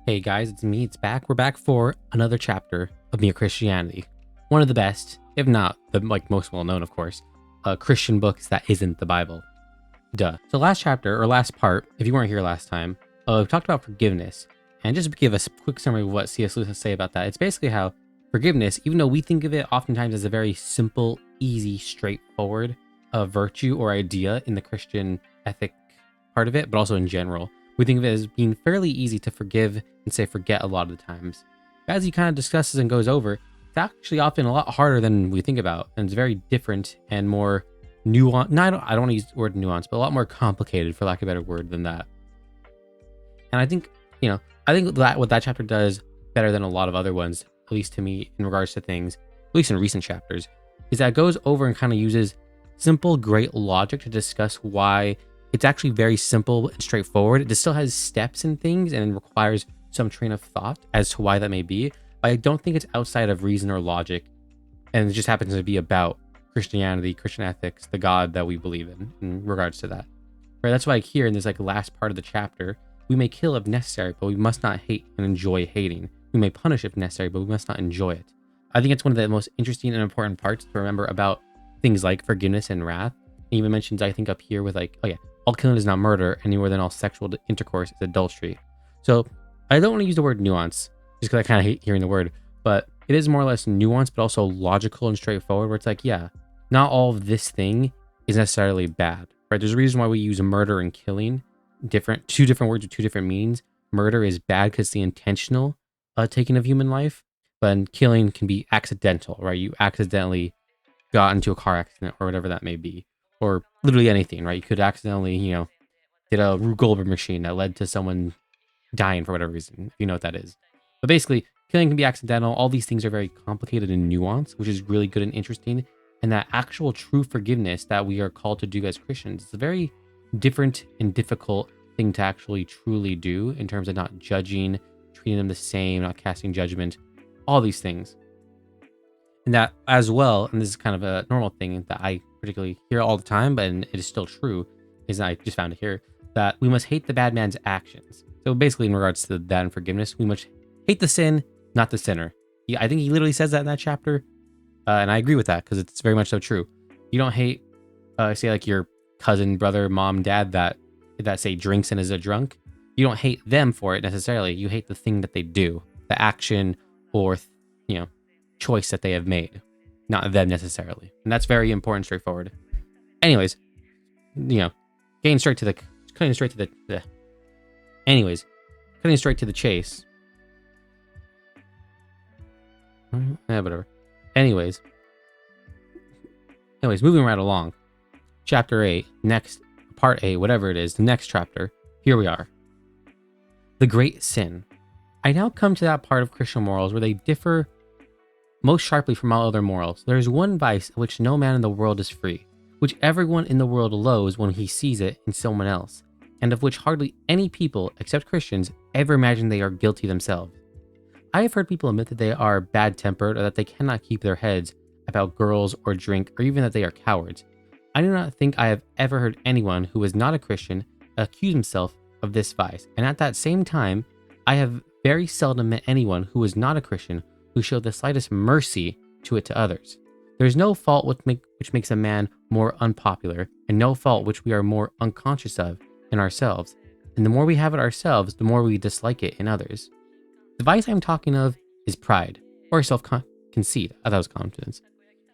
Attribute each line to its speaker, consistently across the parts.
Speaker 1: Hey guys, it's me, it's back. We're back for another chapter of Mere Christianity. One of the best, if not the most well known, of course, Christian books that isn't the Bible. Duh. So last chapter, or last part, if you weren't here last time, we talked about forgiveness. And just to give us a quick summary of what C.S. Lewis has to say about that, it's basically how forgiveness, even though we think of it oftentimes as a very simple, easy, straightforward virtue or idea in the Christian ethic part of it, but also in general, we think of it as being fairly easy to forgive and say forget a lot of the times. As he kind of discusses and goes over, it's actually often a lot harder than we think about, and it's very different and more nuanced. No, I don't want to use the word nuance, but a lot more complicated, for lack of a better word, than that. And I think that what that chapter does better than a lot of other ones, at least to me, in regards to things, at least in recent chapters, is that it goes over and kind of uses simple, great logic to discuss why it's actually very simple and straightforward. It still has steps and things and requires some train of thought as to why that may be. But I don't think it's outside of reason or logic. And it just happens to be about Christianity, Christian ethics, the God that we believe in regards to that. Right? That's why here in this last part of the chapter, we may kill if necessary, but we must not hate and enjoy hating. We may punish if necessary, but we must not enjoy it. I think it's one of the most interesting and important parts to remember about things like forgiveness and wrath. He even mentions, I think, up here with all killing is not murder, any more than all sexual intercourse is adultery. So I don't want to use the word nuance, just because I kind of hate hearing the word, but it is more or less nuanced, but also logical and straightforward, where it's not all of this thing is necessarily bad, right? There's a reason why we use murder and killing, two different words with two different meanings. Murder is bad because it's the intentional taking of human life, but killing can be accidental, right? You accidentally got into a car accident or whatever that may be. Or literally anything, right? You could accidentally, did a Rube Goldberg machine that led to someone dying for whatever reason, if you know what that is. But basically, killing can be accidental. All these things are very complicated and nuanced, which is really good and interesting. And that actual true forgiveness that we are called to do as Christians is a very different and difficult thing to actually truly do in terms of not judging, treating them the same, not casting judgment, all these things. And that as well, and this is kind of a normal thing that I particularly hear all the time, but it is still true, is I just found it here, that we must hate the bad man's actions. So basically in regards to that and forgiveness, we must hate the sin, not the sinner. I think he literally says that in that chapter, and I agree with that because it's very much so true. You don't hate, say your cousin, brother, mom, dad that say drinks and is a drunk. You don't hate them for it necessarily. You hate the thing that they do, the action or choice that they have made, not them necessarily. And that's very important, straightforward. Anyways, cutting straight to the chase. Whatever. Anyways, moving right along. Chapter 8, next, part 8, whatever it is, the next chapter. Here we are. The great sin. I now come to that part of Christian morals where they differ most sharply from all other morals. There is one vice of which no man in the world is free, which everyone in the world loathes when he sees it in someone else, and of which hardly any people, except Christians, ever imagine they are guilty themselves. I have heard people admit that they are bad-tempered or that they cannot keep their heads about girls or drink, or even that they are cowards. I do not think I have ever heard anyone who is not a Christian accuse himself of this vice, and at that same time, I have very seldom met anyone who is not a Christian who showed the slightest mercy to it to others. There is no fault which makes a man more unpopular, and no fault which we are more unconscious of in ourselves. And the more we have it ourselves, the more we dislike it in others. The vice I'm talking of is pride, or self-conceit. I thought it was confidence.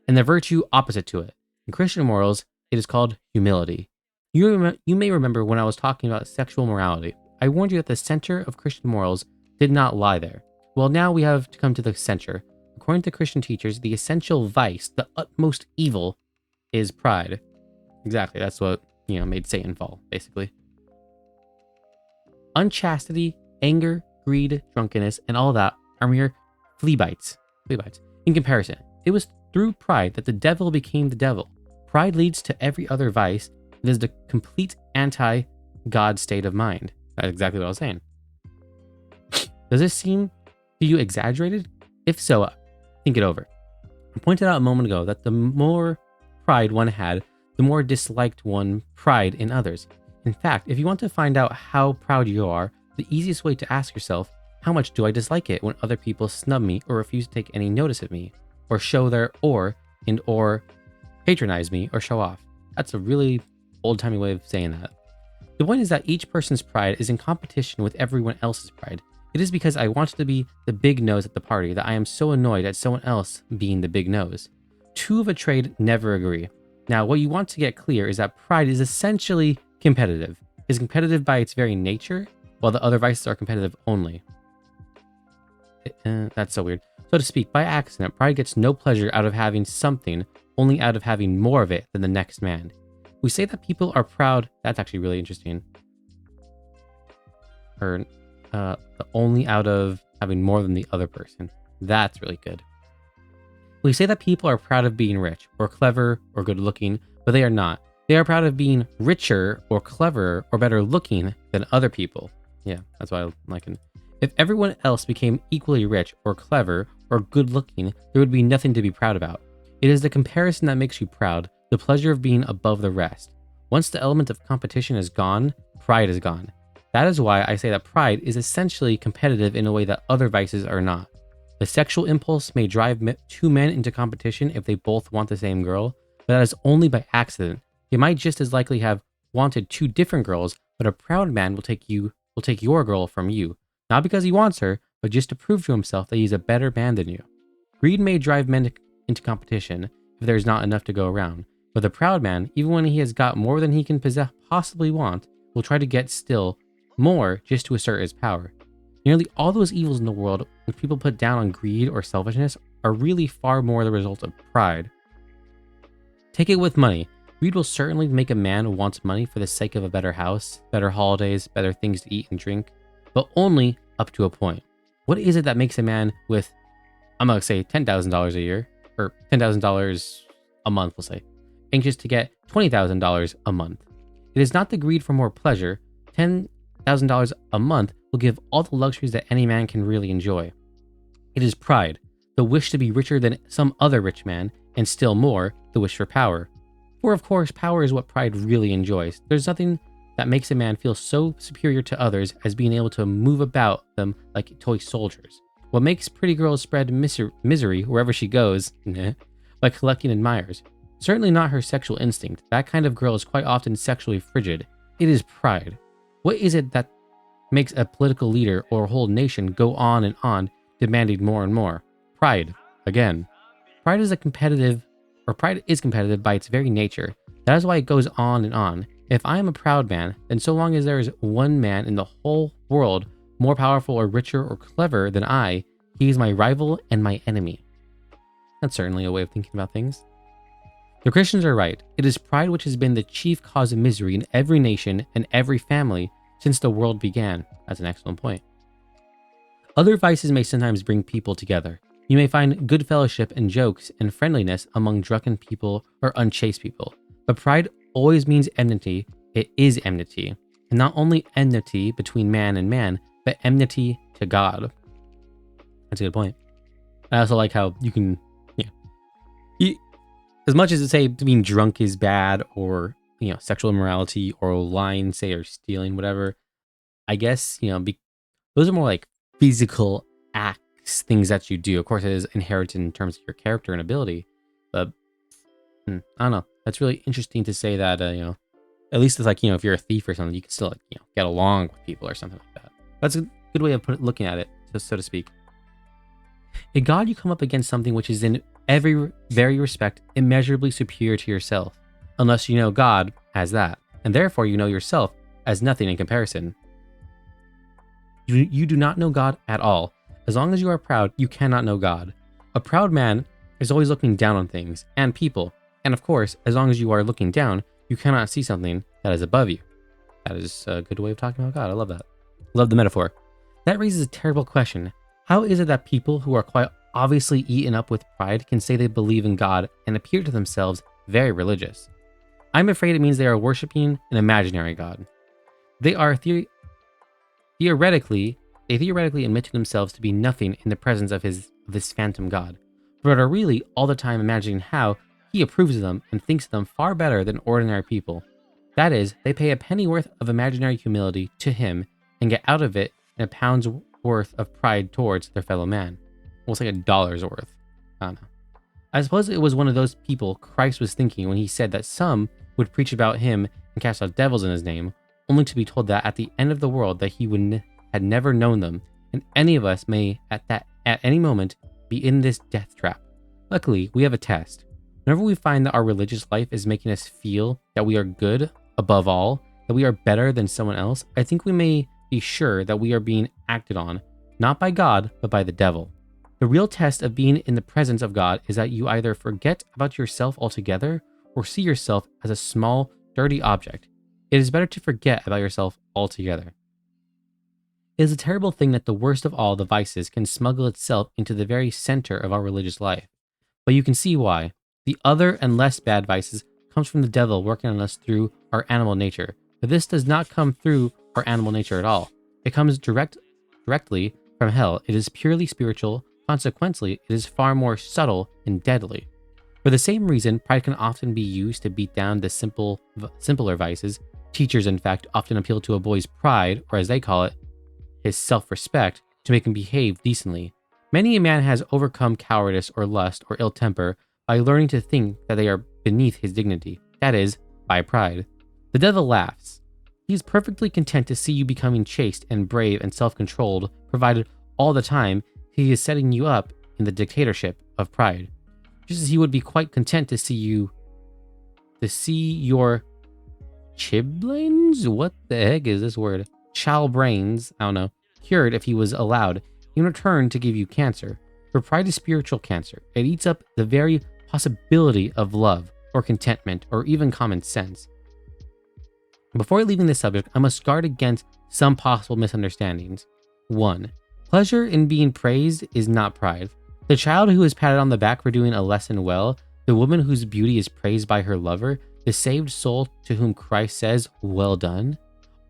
Speaker 1: And the virtue opposite to it. In Christian morals, it is called humility. You may remember when I was talking about sexual morality, I warned you that the center of Christian morals did not lie there. Well, now we have to come to the center. According to Christian teachers, the essential vice, the utmost evil, is pride. Exactly, that's what, made Satan fall, basically. Unchastity, anger, greed, drunkenness, and all that are mere flea bites. In comparison, it was through pride that the devil became the devil. Pride leads to every other vice. It is the complete anti-God state of mind. That's exactly what I was saying. Does this seem to you exaggerated? If so, think it over. I pointed out a moment ago that the more pride one had, the more disliked one pride in others. In fact, if you want to find out how proud you are, the easiest way to ask yourself How much do I dislike it when other people snub me or refuse to take any notice of me, or show their or patronize me or show off? That's a really old-timey way of saying that. The point is that each person's pride is in competition with everyone else's pride. It is because I want to be the big nose at the party that I am so annoyed at someone else being the big nose. Two of a trade never agree. Now, what you want to get clear is that pride is essentially competitive. It is competitive by its very nature, while the other vices are competitive only. That's so weird. So to speak, by accident, pride gets no pleasure out of having something, only out of having more of it than the next man. We say that people are proud. That's actually really interesting. Or only out of having more than the other person. That's really good. We say that people are proud of being rich, or clever, or good looking, but they are not. They are proud of being richer, or cleverer, or better looking than other people. Yeah, that's why I like it. If everyone else became equally rich, or clever, or good looking, there would be nothing to be proud about. It is the comparison that makes you proud, the pleasure of being above the rest. Once the element of competition is gone, pride is gone. That is why I say that pride is essentially competitive in a way that other vices are not. The sexual impulse may drive two men into competition if they both want the same girl, but that is only by accident. They might just as likely have wanted two different girls, but a proud man will take your girl from you, not because he wants her, but just to prove to himself that he's a better man than you. Greed may drive men into competition if there's not enough to go around, but the proud man, even when he has got more than he can possibly want, will try to get still more just to assert his power. Nearly all those evils in the world which people put down on greed or selfishness are really far more the result of pride. Take it with money. Greed will certainly make a man want money for the sake of a better house, better holidays, better things to eat and drink, but only up to a point. What is it that makes a man with, I'm going to say $10,000 a year, or $10,000 a month, we'll say, anxious to get $20,000 a month? It is not the greed for more pleasure. $10,000 a month will give all the luxuries that any man can really enjoy. It is pride, the wish to be richer than some other rich man, and still more, the wish for power. For of course, power is what pride really enjoys. There's nothing that makes a man feel so superior to others as being able to move about them like toy soldiers. What makes pretty girls spread misery wherever she goes, by collecting admirers. Certainly not her sexual instinct. That kind of girl is quite often sexually frigid. It is pride. What is it that makes a political leader or a whole nation go on and on, demanding more and more? Pride. Again. Pride is competitive by its very nature. That is why it goes on and on. If I am a proud man, then so long as there is one man in the whole world more powerful or richer or clever than I, he is my rival and my enemy. That's certainly a way of thinking about things. The Christians are right. It is pride which has been the chief cause of misery in every nation and every family since the world began. That's an excellent point. Other vices may sometimes bring people together. You may find good fellowship and jokes and friendliness among drunken people or unchaste people. But pride always means enmity. It is enmity. And not only enmity between man and man, but enmity to God. That's a good point. I also like how you can, as much as to say being drunk is bad, or, sexual immorality or lying, say, or stealing, whatever, I guess, those are more like physical acts, things that you do. Of course, it is inherited in terms of your character and ability, but I don't know. That's really interesting to say that, at least it's like, if you're a thief or something, you can still, get along with people or something like that. That's a good way of looking at it, so to speak. In God, you come up against something which is in every very respect immeasurably superior to yourself, unless you know God as that, and therefore you know yourself as nothing in comparison. You do not know God at all. As long as you are proud, you cannot know God. A proud man is always looking down on things and people, and of course, as long as you are looking down, you cannot see something that is above you. That is a good way of talking about God. I love that. Love the metaphor. That raises a terrible question. How is it that people who are quite obviously eaten up with pride can say they believe in God and appear to themselves very religious? I'm afraid it means they are worshiping an imaginary God. They are theoretically admit to themselves to be nothing in the presence of this phantom God, but are really all the time imagining how he approves of them and thinks them far better than ordinary people. That is, they pay a pennyworth of imaginary humility to him and get out of it in a pound's worth of pride towards their fellow man. Almost like $1's worth. I don't know. I suppose it was one of those people Christ was thinking when he said that some would preach about him and cast out devils in his name, only to be told that at the end of the world that he had never known them, and any of us may at any moment be in this death trap. Luckily, we have a test. Whenever we find that our religious life is making us feel that we are good above all, that we are better than someone else, I think we may be sure that we are being acted on, not by God, but by the devil. The real test of being in the presence of God is that you either forget about yourself altogether or see yourself as a small, dirty object. It is better to forget about yourself altogether. It is a terrible thing that the worst of all the vices can smuggle itself into the very center of our religious life. But you can see why. The other and less bad vices comes from the devil working on us through our animal nature. But this does not come through our animal nature at all. It comes directly from hell. It is purely spiritual. Consequently, it is far more subtle and deadly. For the same reason, pride can often be used to beat down the simpler vices. Teachers, in fact, often appeal to a boy's pride, or as they call it, his self-respect, to make him behave decently. Many a man has overcome cowardice or lust or ill temper by learning to think that they are beneath his dignity, that is, by pride. The devil laughs. He is perfectly content to see you becoming chaste and brave and self-controlled, provided all the time he is setting you up in the dictatorship of pride. Just as he would be quite content to see your chilblains? What the heck is this word? Chilbrains, I don't know, cured if he was allowed, in return to give you cancer. For pride is spiritual cancer. It eats up the very possibility of love, or contentment, or even common sense. Before leaving this subject, I must guard against some possible misunderstandings. 1. Pleasure in being praised is not pride. The child who is patted on the back for doing a lesson well, the woman whose beauty is praised by her lover, the saved soul to whom Christ says, "Well done,"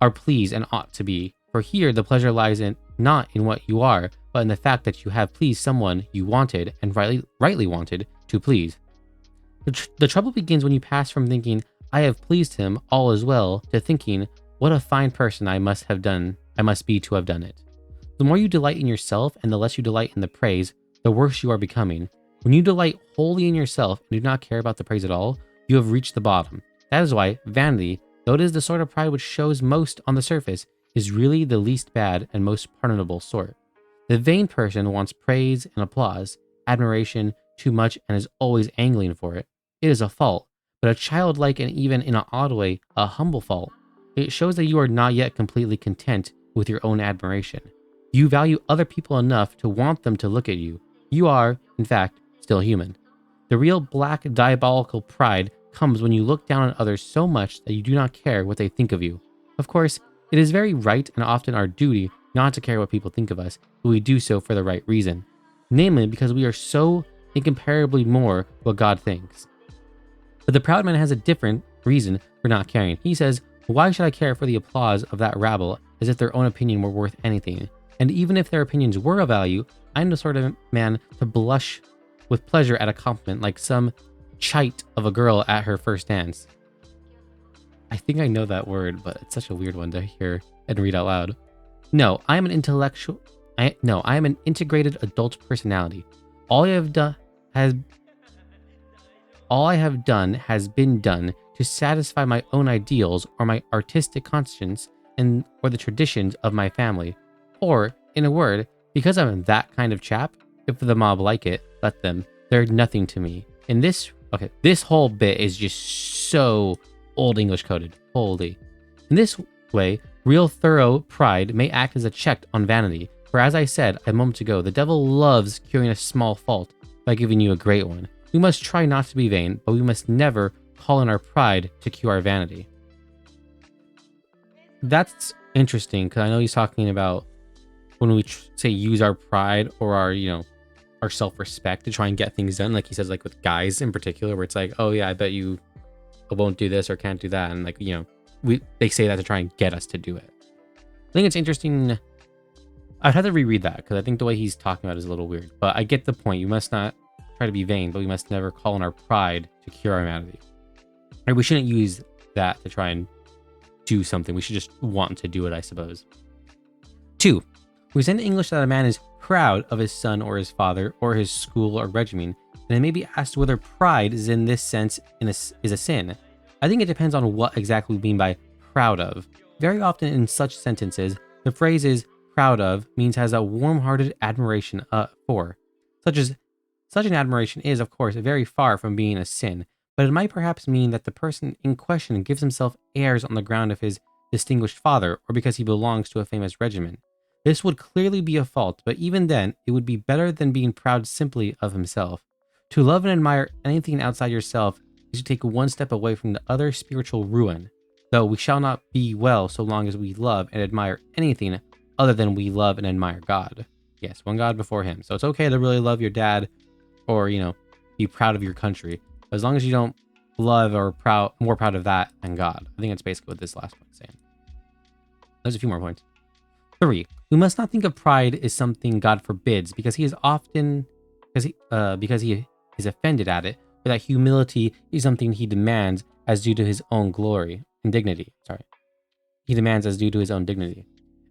Speaker 1: are pleased and ought to be. For here the pleasure lies not in what you are, but in the fact that you have pleased someone you wanted and rightly wanted to please. The trouble begins when you pass from thinking, "I have pleased him, all is well," to thinking, "What a fine person I must be to have done it." The more you delight in yourself and the less you delight in the praise, the worse you are becoming. When you delight wholly in yourself and do not care about the praise at all, you have reached the bottom. That is why vanity, though it is the sort of pride which shows most on the surface, is really the least bad and most pardonable sort. The vain person wants praise and applause, admiration too much, and is always angling for it. It is a fault, but a childlike and even in an odd way, a humble fault. It shows that you are not yet completely content with your own admiration. You value other people enough to want them to look at you. You are, in fact, still human. The real black diabolical pride comes when you look down on others so much that you do not care what they think of you. Of course, it is very right and often our duty not to care what people think of us, but we do so for the right reason. Namely, because we are so incomparably more what God thinks. But the proud man has a different reason for not caring. He says, "Why should I care for the applause of that rabble as if their own opinion were worth anything? And even if their opinions were of value, I am the sort of man to blush with pleasure at a compliment like some chite of a girl at her first dance." I think I know that word, but it's such a weird one to hear and read out loud. No, I am an I am an integrated adult personality. All I have done has been done to satisfy my own ideals or my artistic conscience or the traditions of my family. Or, in a word, because I'm that kind of chap, if the mob like it, let them. They're nothing to me. This whole bit is just so Old English coded. Holy. In this way, real thorough pride may act as a check on vanity. For as I said a moment ago, the devil loves curing a small fault by giving you a great one. We must try not to be vain, but we must never call in our pride to cure our vanity. That's interesting, because I know he's talking about when we say use our pride or our self-respect to try and get things done. Like he says, like with guys in particular, where it's like, oh yeah, I bet you won't do this or can't do that. And they say that to try and get us to do it. I think it's interesting. I'd have to reread that because I think the way he's talking about it is a little weird, but I get the point. You must not try to be vain, but we must never call in our pride to cure our vanity. Or we shouldn't use that to try and do something. We should just want to do it, I suppose. 2. We say in English that a man is proud of his son or his father or his school or regimen, and it may be asked whether pride is in this sense is a sin. I think it depends on what exactly we mean by proud of. Very often in such sentences, the phrase is proud of means has a warm-hearted admiration for. Such as Such an admiration is, of course, very far from being a sin, but it might perhaps mean that the person in question gives himself airs on the ground of his distinguished father or because he belongs to a famous regiment. This would clearly be a fault, but even then, it would be better than being proud simply of himself. To love and admire anything outside yourself is to take one step away from the other spiritual ruin, though we shall not be well so long as we love and admire anything other than we love and admire God. Yes, one God before him. So it's okay to really love your dad or, be proud of your country, as long as you don't love or more proud of that than God. I think that's basically what this last point is saying. There's a few more points. 3. We must not think of pride as something God forbids because he is offended at it, but that humility is something he demands as due to his own glory and dignity. He demands as due to his own dignity.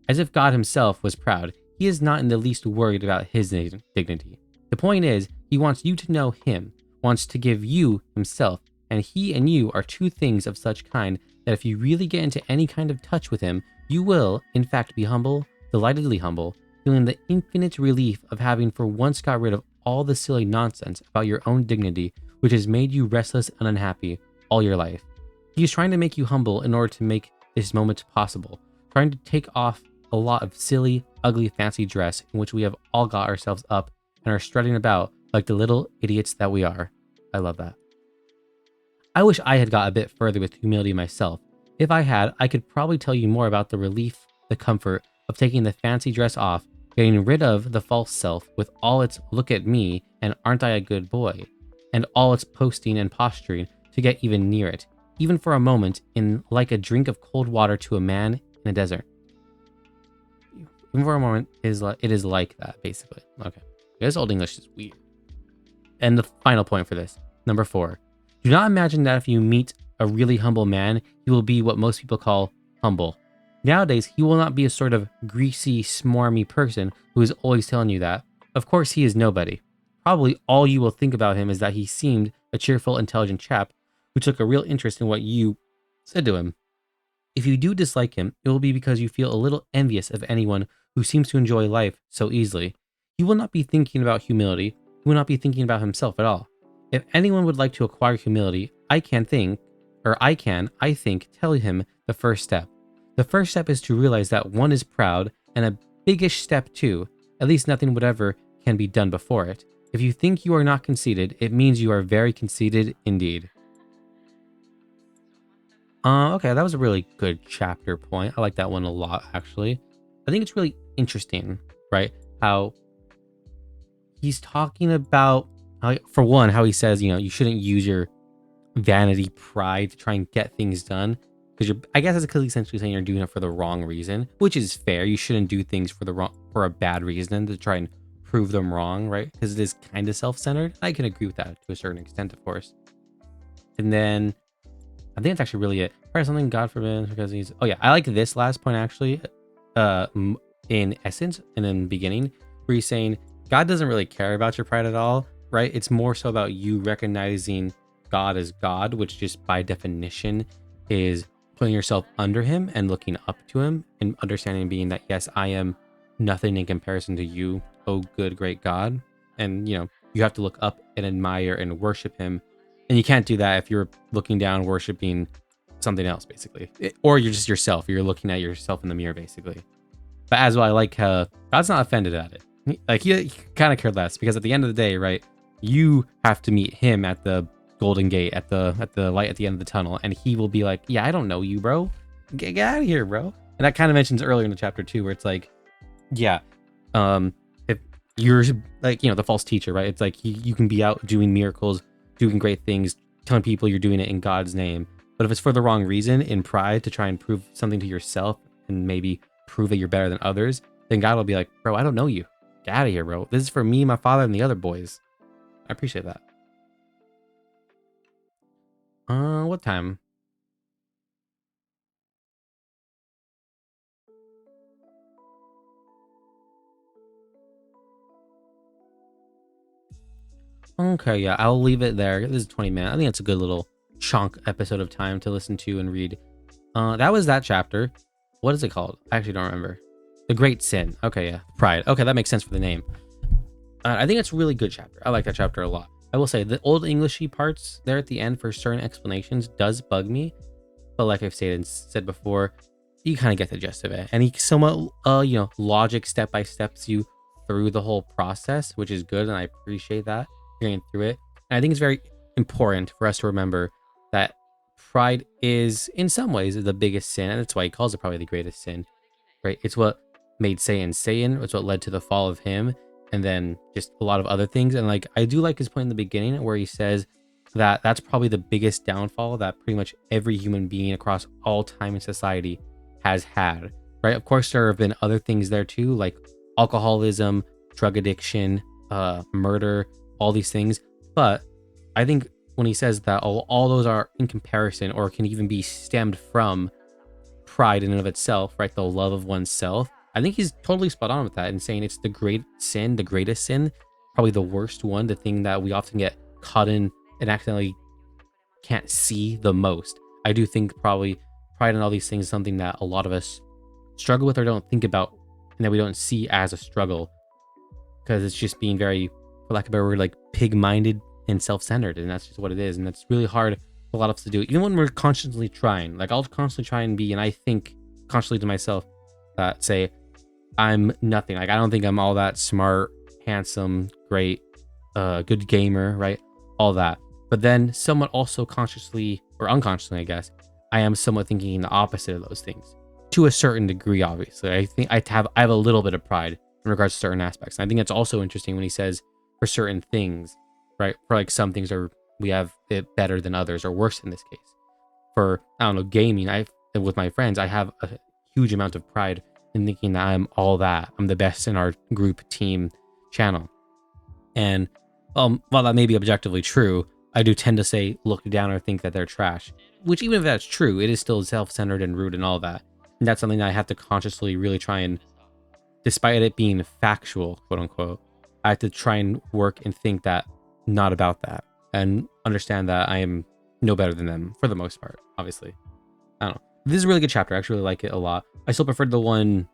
Speaker 1: As if God himself was proud, he is not in the least worried about his dignity. The point is, he wants you to know him, wants to give you himself, and he and you are two things of such kind that if you really get into any kind of touch with him, you will, in fact, be humble, delightedly humble, feeling the infinite relief of having for once got rid of all the silly nonsense about your own dignity, which has made you restless and unhappy all your life. He is trying to make you humble in order to make this moment possible, trying to take off a lot of silly, ugly, fancy dress in which we have all got ourselves up and are strutting about like the little idiots that we are. I love that. I wish I had got a bit further with humility myself. If I had, I could probably tell you more about the relief, the comfort of taking the fancy dress off, getting rid of the false self with all its look at me and aren't I a good boy, and all its posting and posturing to get even near it, even for a moment, in like a drink of cold water to a man in a desert. Even for a moment, it is like that, basically. Okay. This old English is weird. And the final point for this, number 4. Do not imagine that if you meet a really humble man, he will be what most people call humble. Nowadays, he will not be a sort of greasy, smarmy person who is always telling you that. Of course, he is nobody. Probably all you will think about him is that he seemed a cheerful, intelligent chap who took a real interest in what you said to him. If you do dislike him, it will be because you feel a little envious of anyone who seems to enjoy life so easily. He will not be thinking about humility. He will not be thinking about himself at all. If anyone would like to acquire humility, I think, tell him the first step. The first step is to realize that one is proud, and a biggish step too. At least nothing whatever can be done before it. If you think you are not conceited, it means you are very conceited indeed. Okay, that was a really good chapter point. I like that one a lot, actually. I think it's really interesting, right? How he's talking about, for one, how he says, you shouldn't use your vanity pride to try and get things done. Because I guess that's essentially saying you're doing it for the wrong reason, which is fair. You shouldn't do things for a bad reason to try and prove them wrong, right? Because it is kind of self-centered. I can agree with that to a certain extent, of course. And then I think that's actually really it. Or something God forbid because he's. Oh yeah, I like this last point actually. In essence, and in the beginning, where he's saying God doesn't really care about your pride at all, right? It's more so about you recognizing God as God, which just by definition is putting yourself under him and looking up to him and understanding being that yes, I am nothing in comparison to you, oh good great God. And you have to look up and admire and worship him. And you can't do that if you're looking down worshiping something else, basically. Or you're just yourself. You're looking at yourself in the mirror, basically. But as well, I like God's not offended at it. He kind of cared less because at the end of the day, right, you have to meet him at the Golden Gate, at the light at the end of the tunnel, and he will be like, yeah, I don't know you, bro. Get out of here, bro. And that kind of mentions earlier in the chapter too, where it's like, yeah, if you're like, the false teacher, right? It's like you can be out doing miracles, doing great things, telling people you're doing it in God's name. But if it's for the wrong reason, in pride, to try and prove something to yourself and maybe prove that you're better than others, then God will be like, bro, I don't know you. Get out of here, bro. This is for me, my father, and the other boys. I appreciate that. What time? Okay, yeah, I'll leave it there. This is 20 minutes. I think it's a good little chunk episode of time to listen to and read. That was that chapter. What is it called? I actually don't remember. The Great Sin. Okay, yeah. Pride. Okay, that makes sense for the name. I think it's a really good chapter. I like that chapter a lot. I will say the old Englishy parts there at the end for certain explanations does bug me, but like I've said before, you kind of get the gist of it, and he somewhat logic step by steps you through the whole process, which is good, and I appreciate that hearing through it. And I think it's very important for us to remember that pride is in some ways the biggest sin, and that's why he calls it probably the greatest sin, right? It's what made Satan Satan. It's what led to the fall of him, and then just a lot of other things. And like I do like his point in the beginning where he says that that's probably the biggest downfall that pretty much every human being across all time in society has had, right? Of course, there have been other things there too, like alcoholism, drug addiction, murder, all these things. But I think when he says that all those are in comparison or can even be stemmed from pride in and of itself, right? The love of oneself. I think he's totally spot on with that and saying it's the great sin, the greatest sin, probably the worst one, the thing that we often get caught in and accidentally can't see the most. I do think probably pride and all these things is something that a lot of us struggle with or don't think about and that we don't see as a struggle because it's just being very, for lack of a better word, like pig-minded and self-centered, and that's just what it is. And that's really hard for a lot of us to do, even when we're constantly trying. Like I'll constantly try and be, and I think constantly to myself that say I'm nothing. Like I don't think I'm all that smart, handsome, great, good gamer, right? All that. But then somewhat also consciously or unconsciously, I guess, I am somewhat thinking the opposite of those things to a certain degree. Obviously, I think I have a little bit of pride in regards to certain aspects. And I think it's also interesting when he says for certain things, right? For like some things are we have it better than others or worse in this case. For I don't know, gaming, with my friends, I have a huge amount of pride in thinking that I'm all that. I'm the best in our group, team, channel. And while that may be objectively true, I do tend to say look down or think that they're trash. Which even if that's true, it is still self-centered and rude and all that. And that's something that I have to consciously really try and, despite it being factual, quote unquote, I have to try and work and think that not about that and understand that I am no better than them for the most part, obviously. I don't know. This is a really good chapter. I actually really like it a lot. I still preferred the one,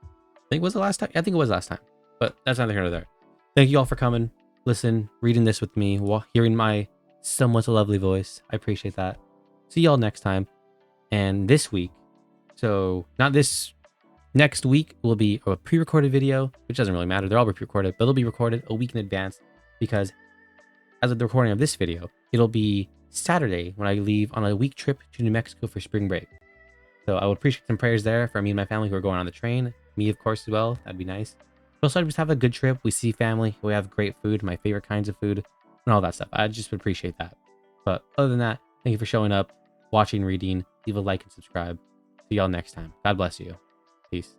Speaker 1: I think was the last time? I think it was last time, but that's neither here nor there. Thank you all for coming, listen, reading this with me, while hearing my somewhat lovely voice. I appreciate that. See y'all next time. And this week, so not this, next week will be a pre-recorded video, which doesn't really matter. They're all pre-recorded, but it'll be recorded a week in advance because as of the recording of this video, it'll be Saturday when I leave on a week trip to New Mexico for spring break. So I would appreciate some prayers there for me and my family who are going on the train. Me, of course, as well. That'd be nice. But also, I just have a good trip. We see family. We have great food, my favorite kinds of food, and all that stuff. I just would appreciate that. But other than that, thank you for showing up, watching, reading. Leave a like and subscribe. See y'all next time. God bless you. Peace.